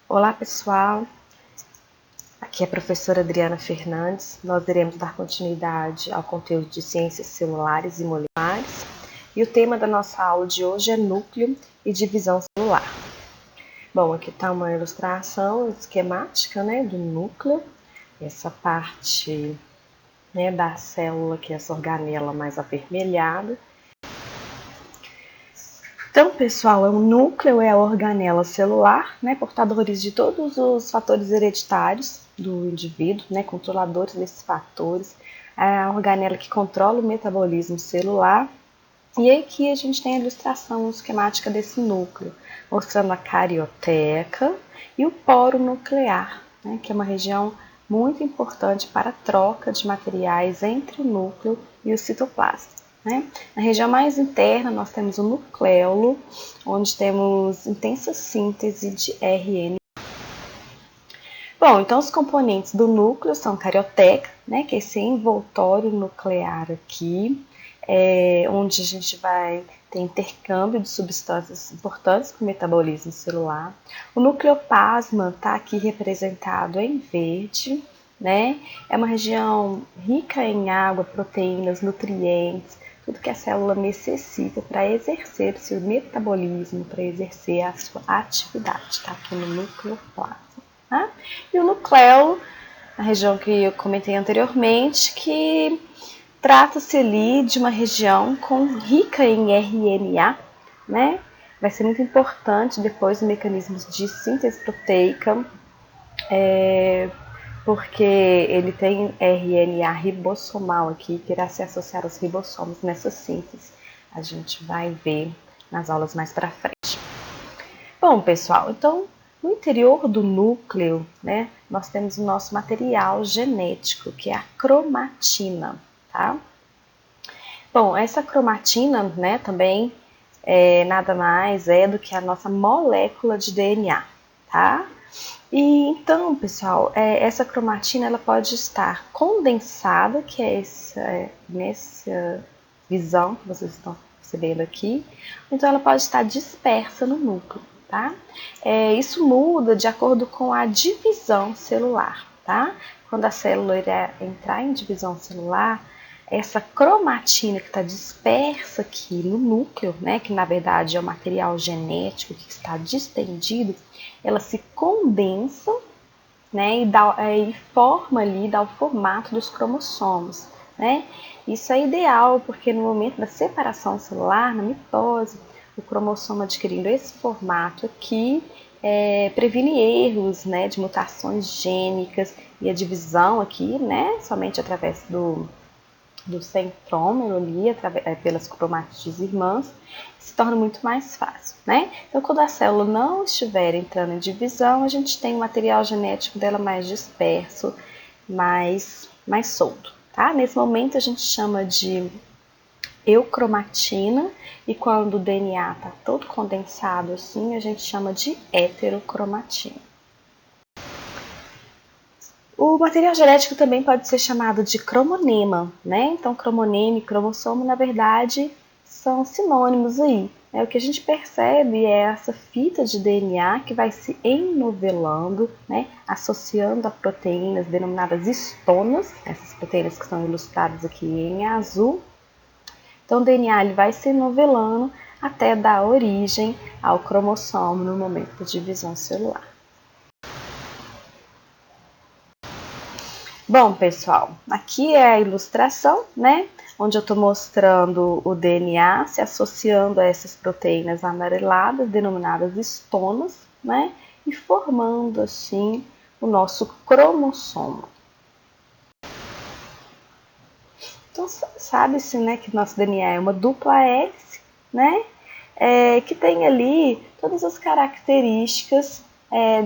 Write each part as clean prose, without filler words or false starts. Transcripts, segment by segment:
Olá pessoal, aqui é a professora Adriana Fernandes. Nós iremos dar continuidade ao conteúdo de ciências celulares e moleculares e o tema da nossa aula de hoje é núcleo e divisão celular. Bom, aqui está uma ilustração esquemática do núcleo, essa parte da célula, que é essa organela mais avermelhada. Então, pessoal, o núcleo é a organela celular, portadores de todos os fatores hereditários do indivíduo, controladores desses fatores, a organela que controla o metabolismo celular. E aqui a gente tem a ilustração esquemática desse núcleo, mostrando a carioteca e o poro nuclear, que é uma região muito importante para a troca de materiais entre o núcleo e o citoplasma. Na região mais interna, nós temos o nucleolo, onde temos intensa síntese de RNA. Bom, então os componentes do núcleo são carioteca, que é esse envoltório nuclear aqui, onde a gente vai ter intercâmbio de substâncias importantes para o metabolismo celular. O nucleoplasma está aqui representado em verde, é uma região rica em água, proteínas, nutrientes, tudo que a célula necessita para exercer o seu metabolismo, para exercer a sua atividade, está aqui no nucleoplasma. E o nucleolo, a região que eu comentei anteriormente, que trata-se ali de uma região rica em RNA, vai ser muito importante depois os mecanismos de síntese proteica, porque ele tem RNA ribossomal aqui, que irá se associar aos ribossomos nessa síntese. A gente vai ver nas aulas mais para frente. Bom, pessoal, então no interior do núcleo, nós temos o nosso material genético, que é a cromatina, tá? Bom, essa cromatina, também nada mais é do que a nossa molécula de DNA, tá? E então, pessoal, essa cromatina ela pode estar condensada, que é nessa visão que vocês estão percebendo aqui, então ela pode estar dispersa no núcleo, tá? Isso muda de acordo com a divisão celular, tá? Quando a célula irá entrar em divisão celular, essa cromatina que está dispersa aqui no núcleo, que na verdade é o material genético que está distendido, ela se condensa, e forma ali, dá o formato dos cromossomos, Isso é ideal porque no momento da separação celular, na mitose, o cromossomo adquirindo esse formato aqui previne erros, de mutações gênicas e a divisão aqui, somente através do centrômero ali, pelas cromátides irmãs, se torna muito mais fácil, Então, quando a célula não estiver entrando em divisão, a gente tem o material genético dela mais disperso, mais solto, tá? Nesse momento, a gente chama de eucromatina, e quando o DNA está todo condensado assim, a gente chama de heterocromatina. O material genético também pode ser chamado de cromonema, Então, cromonema e cromossomo, na verdade, são sinônimos aí. O que a gente percebe é essa fita de DNA que vai se enovelando, associando a proteínas denominadas histonas, essas proteínas que são ilustradas aqui em azul. Então, o DNA ele vai se enovelando até dar origem ao cromossomo no momento da divisão celular. Bom, pessoal, aqui é a ilustração, onde eu estou mostrando o DNA se associando a essas proteínas amareladas, denominadas histonas, e formando, assim, o nosso cromossomo. Então, sabe-se, que o nosso DNA é uma dupla hélice, que tem ali todas as características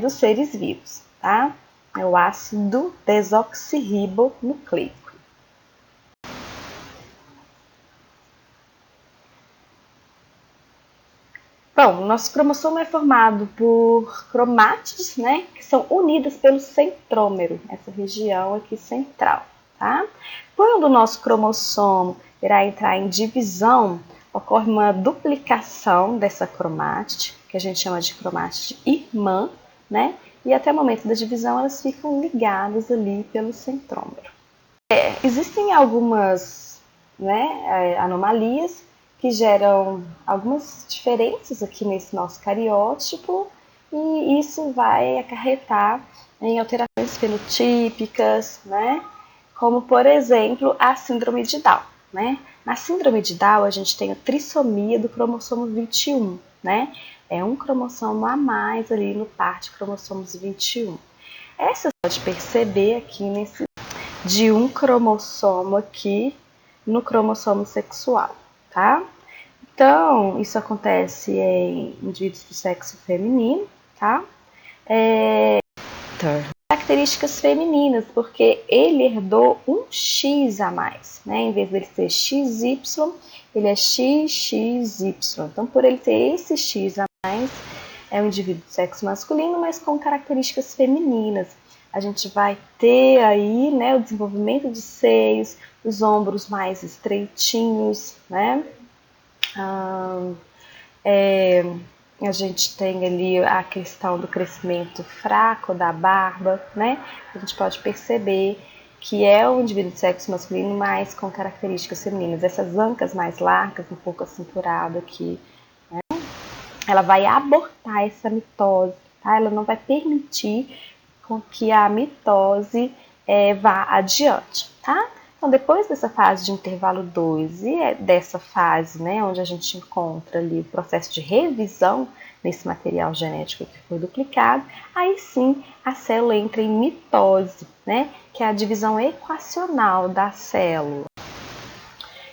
dos seres vivos, tá? É o ácido desoxirribonucleico. Bom, o nosso cromossomo é formado por cromátides, que são unidas pelo centrômero, essa região aqui central, tá? Quando o nosso cromossomo irá entrar em divisão, ocorre uma duplicação dessa cromátide, que a gente chama de cromátide irmã, e até o momento da divisão elas ficam ligadas ali pelo centrômero. Existem algumas, né, anomalias que geram algumas diferenças aqui nesse nosso cariótipo, e isso vai acarretar em alterações fenotípicas, né, como por exemplo a síndrome de Down, né? Na síndrome de Down a gente tem a trissomia do cromossomo 21, né? É um cromossomo a mais ali no par de cromossomos 21. Essa você pode perceber aqui de um cromossomo aqui no cromossomo sexual, tá? Então, isso acontece em indivíduos do sexo feminino, tá? Características femininas, porque ele herdou um X a mais, né? Em vez dele ser XY, ele é XXY. Então, por ele ter esse X a mais, é um indivíduo do sexo masculino, mas com características femininas. A gente vai ter aí, né, o desenvolvimento de seios, os ombros mais estreitinhos, né? A gente tem ali a questão do crescimento fraco da barba, né? A gente pode perceber que é um indivíduo de sexo masculino, mas com características femininas. Essas ancas mais largas, um pouco acinturado aqui, né? Ela vai abortar essa mitose, tá? Ela não vai permitir com que a mitose vá adiante, tá? Então, depois dessa fase de intervalo 2 e dessa fase, né, onde a gente encontra ali o processo de revisão nesse material genético que foi duplicado, aí sim a célula entra em mitose, né, que é a divisão equacional da célula.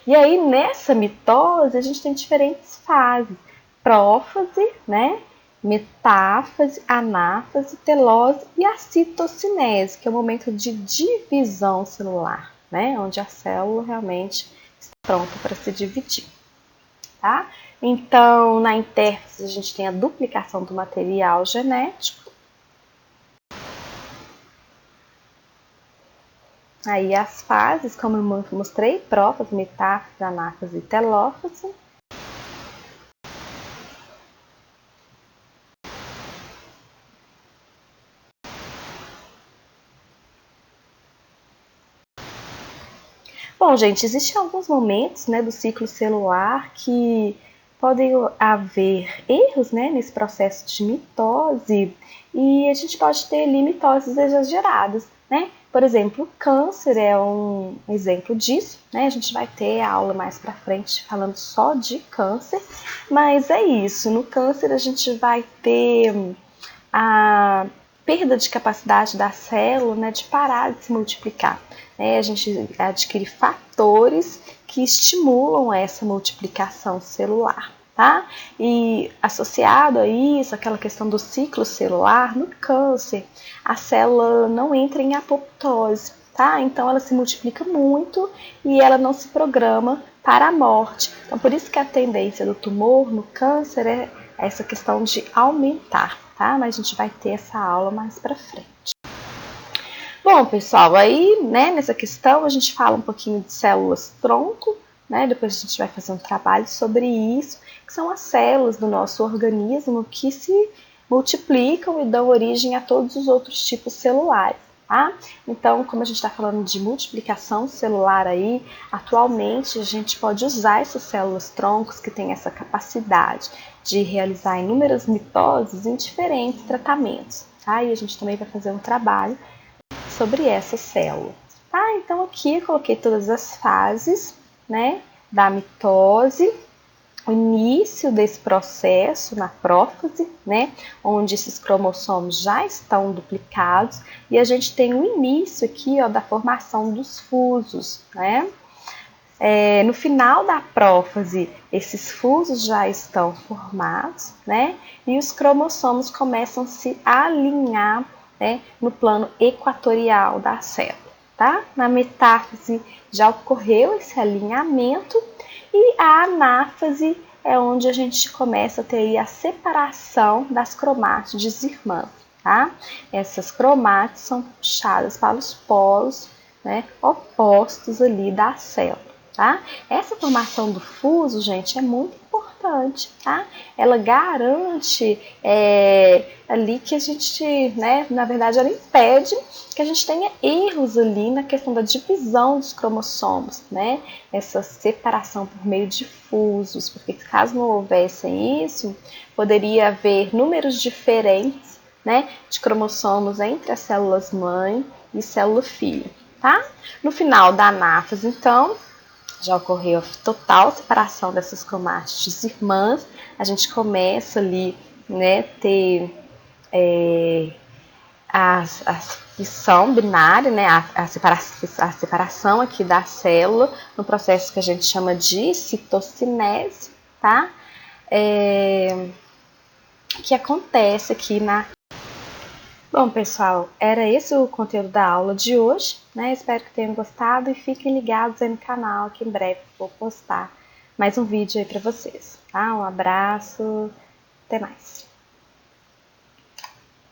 E aí, nessa mitose, a gente tem diferentes fases: prófase, né, metáfase, anáfase, telose e a citocinese, que é o momento de divisão celular, né, onde a célula realmente está pronta para se dividir, tá? Então, na intérfase, a gente tem a duplicação do material genético. Aí as fases, como eu mostrei, prófase, metáfase, anáfase e telófase. Bom, gente, existem alguns momentos, né, do ciclo celular que podem haver erros, né, nesse processo de mitose, e a gente pode ter ali mitoses exageradas, né? Por exemplo, o câncer é um exemplo disso, né? A gente vai ter a aula mais para frente falando só de câncer, mas é isso. No câncer a gente vai ter a perda de capacidade da célula, né, de parar de se multiplicar. A gente adquire fatores que estimulam essa multiplicação celular, tá? E associado a isso, aquela questão do ciclo celular, no câncer, a célula não entra em apoptose, tá? Então ela se multiplica muito e ela não se programa para a morte. Então por isso que a tendência do tumor no câncer é essa questão de aumentar, tá? Mas a gente vai ter essa aula mais para frente. Bom, pessoal, aí, né, nessa questão a gente fala um pouquinho de células tronco, né? Depois a gente vai fazer um trabalho sobre isso, que são as células do nosso organismo que se multiplicam e dão origem a todos os outros tipos celulares, tá? Então, como a gente está falando de multiplicação celular aí, atualmente a gente pode usar essas células troncos que têm essa capacidade de realizar inúmeras mitoses em diferentes tratamentos, tá? E a gente também vai fazer um trabalho sobre essa célula, tá? Então aqui eu coloquei todas as fases, né, da mitose, o início desse processo na prófase, né, onde esses cromossomos já estão duplicados, e a gente tem o início aqui, ó, da formação dos fusos, né? No final da prófase, esses fusos já estão formados, né? E os cromossomos começam a se alinhar, né, no plano equatorial da célula, tá? Na metáfase já ocorreu esse alinhamento e a anáfase é onde a gente começa a ter a separação das cromátides irmãs, tá? Essas cromátides são puxadas para os polos, né, opostos ali da célula, tá? Essa formação do fuso, gente, é muito importante importante, tá? Ela garante ali que a gente, né, na verdade ela impede que a gente tenha erros ali na questão da divisão dos cromossomos, né? Essa separação por meio de fusos, porque caso não houvesse isso, poderia haver números diferentes, né, de cromossomos entre as células mãe e célula filho, tá? No final da anáfase, então, já ocorreu a total separação dessas cromátides irmãs. A gente começa ali, né, ter a fissão binária, né, a separação aqui da célula, no processo que a gente chama de citocinese, tá? Que acontece aqui na... Bom, pessoal, era esse o conteúdo da aula de hoje, né? Espero que tenham gostado e fiquem ligados aí no canal, que em breve vou postar mais um vídeo aí para vocês, tá? Um abraço, até mais!